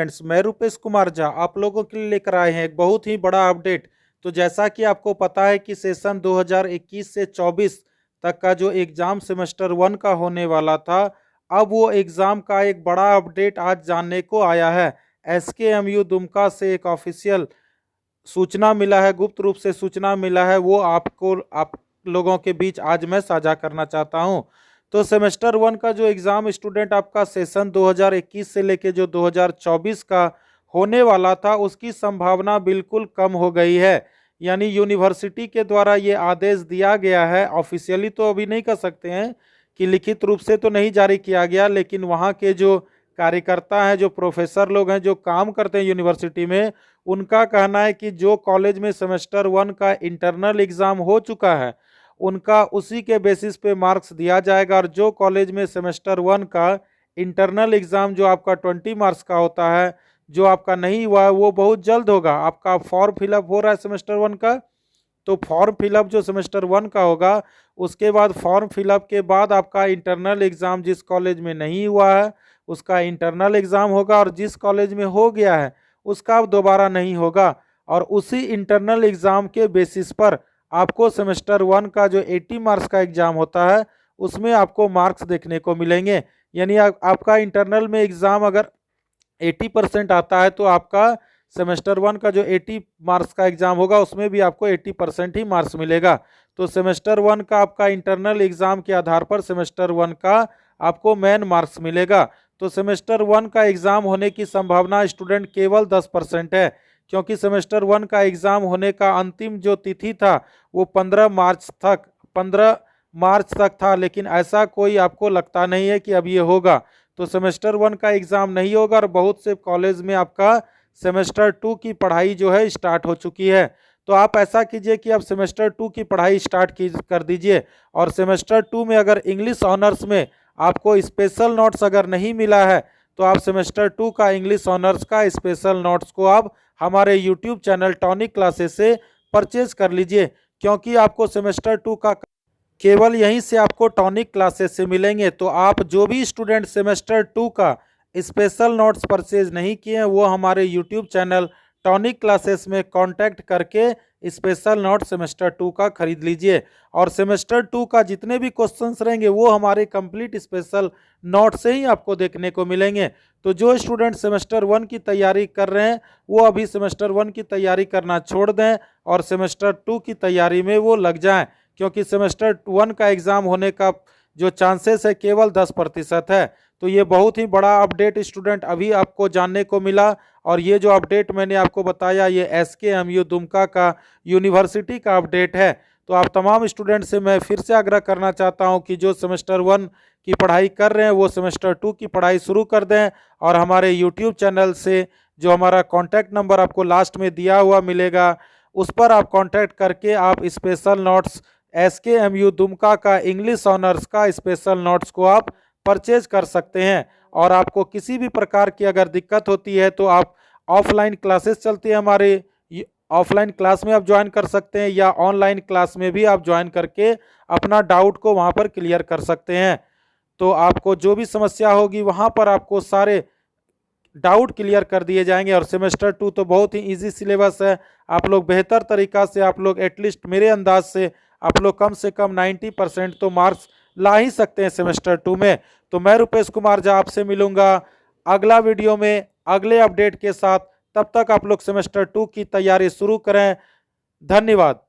Students, मैं रूपेश कुमार झा आप लोगों के लिए लेकर आए हैं एक बहुत ही बड़ा अपडेट। तो जैसा कि आपको पता है कि सेशन 2021 से 24 तक का जो एग्ज़ाम सेमेस्टर 1 का होने वाला था, अब वो एग्ज़ाम का एक बड़ा अपडेट आज जानने को आया है। एसकेएमयू दुमका से एक ऑफिशियल सूचना मिला है, गुप्त रूप से सूचना मिला है, वो आप लोगों के बीच आज मैं साझा करना चाहता हूं। तो सेमेस्टर 1 का जो एग्ज़ाम स्टूडेंट आपका सेशन 2021 से लेके जो 2024 का होने वाला था, उसकी संभावना बिल्कुल कम हो गई है। यानी यूनिवर्सिटी के द्वारा ये आदेश दिया गया है, ऑफिशियली तो अभी नहीं कर सकते हैं कि लिखित रूप से तो नहीं जारी किया गया, लेकिन वहाँ के जो कार्यकर्ता हैं, जो प्रोफेसर लोग हैं, जो काम करते हैं यूनिवर्सिटी में, उनका कहना है कि जो कॉलेज में सेमेस्टर 1 का इंटरनल एग्ज़ाम हो चुका है, उनका उसी के बेसिस पे मार्क्स दिया जाएगा। और जो कॉलेज में सेमेस्टर 1 का इंटरनल एग्ज़ाम जो आपका 20 मार्क्स का होता है, जो आपका नहीं हुआ है, वो बहुत जल्द होगा। आपका फॉर्म फिलअप हो रहा है सेमेस्टर 1 का, तो फॉर्म फिलअप जो सेमेस्टर 1 का होगा, उसके बाद फॉर्म फिलअप के बाद आपका इंटरनल एग्ज़ाम जिस कॉलेज में नहीं हुआ है उसका इंटरनल एग्ज़ाम होगा, और जिस कॉलेज में हो गया है उसका अब दोबारा नहीं होगा। और उसी इंटरनल एग्ज़ाम के बेसिस पर आपको सेमेस्टर 1 का जो 80 मार्क्स का एग्ज़ाम होता है, उसमें आपको मार्क्स देखने को मिलेंगे। यानी आपका इंटरनल में एग्ज़ाम अगर 80% आता है, तो आपका सेमेस्टर 1 का जो 80 मार्क्स का एग्ज़ाम होगा, उसमें भी आपको 80% ही मार्क्स मिलेगा। तो सेमेस्टर 1 का आपका इंटरनल एग्ज़ाम के आधार पर सेमेस्टर 1 का आपको मेन मार्क्स मिलेगा। तो सेमेस्टर 1 का एग्ज़ाम होने की संभावना स्टूडेंट केवल 10% है, क्योंकि सेमेस्टर 1 का एग्ज़ाम होने का अंतिम जो तिथि था वो 15 मार्च तक था, लेकिन ऐसा कोई आपको लगता नहीं है कि अब ये होगा। तो सेमेस्टर 1 का एग्ज़ाम नहीं होगा, और बहुत से कॉलेज में आपका सेमेस्टर 2 की पढ़ाई जो है स्टार्ट हो चुकी है। तो आप ऐसा कीजिए कि आप सेमेस्टर 2 की पढ़ाई स्टार्ट कर दीजिए। और सेमेस्टर 2 में अगर इंग्लिश ऑनर्स में आपको स्पेशल नोट्स अगर नहीं मिला है, तो आप सेमेस्टर 2 का इंग्लिश ऑनर्स का स्पेशल नोट्स को आप हमारे यूट्यूब चैनल टॉनिक क्लासेस से परचेज कर लीजिए, क्योंकि आपको सेमेस्टर 2 का केवल यहीं से आपको टॉनिक क्लासेस से मिलेंगे। तो आप जो भी स्टूडेंट सेमेस्टर 2 का स्पेशल नोट्स परचेज नहीं किए हैं, वो हमारे यूट्यूब चैनल टॉनिक क्लासेस में कांटेक्ट करके स्पेशल नोट सेमेस्टर 2 का खरीद लीजिए। और सेमेस्टर 2 का जितने भी क्वेश्चंस रहेंगे वो हमारे कंप्लीट स्पेशल नोट से ही आपको देखने को मिलेंगे। तो जो स्टूडेंट सेमेस्टर 1 की तैयारी कर रहे हैं, वो अभी सेमेस्टर 1 की तैयारी करना छोड़ दें और सेमेस्टर 2 की तैयारी में वो लग जाएं, क्योंकि सेमेस्टर 1 का एग्ज़ाम होने का जो चांसेस है केवल 10% है। तो ये बहुत ही बड़ा अपडेट स्टूडेंट अभी आपको जानने को मिला। और ये जो अपडेट मैंने आपको बताया, ये एसकेएमयू दुमका का यूनिवर्सिटी का अपडेट है। तो आप तमाम स्टूडेंट से मैं फिर से आग्रह करना चाहता हूं कि जो सेमेस्टर 1 की पढ़ाई कर रहे हैं, वो सेमेस्टर 2 की पढ़ाई शुरू कर दें। और हमारे यूट्यूब चैनल से जो हमारा कॉन्टैक्ट नंबर आपको लास्ट में दिया हुआ मिलेगा, उस पर आप कॉन्टैक्ट करके आप स्पेशल नोट्स एसकेएमयू दुमका का इंग्लिश ऑनर्स का स्पेशल नोट्स को आप परचेज कर सकते हैं। और आपको किसी भी प्रकार की अगर दिक्कत होती है, तो आप ऑफलाइन क्लासेस चलती है हमारे, ऑफलाइन क्लास में आप ज्वाइन कर सकते हैं, या ऑनलाइन क्लास में भी आप ज्वाइन करके अपना डाउट को वहां पर क्लियर कर सकते हैं। तो आपको जो भी समस्या होगी वहां पर आपको सारे डाउट क्लियर कर दिए जाएंगे। और सेमेस्टर 2 तो बहुत ही इजी सिलेबस है, आप लोग बेहतर तरीका से, आप लोग एटलीस्ट मेरे अंदाज से आप लोग कम से कम 90% तो मार्क्स ला ही सकते हैं सेमेस्टर 2 में। तो मैं रूपेश कुमार झा आपसे मिलूंगा अगला वीडियो में अगले अपडेट के साथ। तब तक आप लोग सेमेस्टर 2 की तैयारी शुरू करें। धन्यवाद।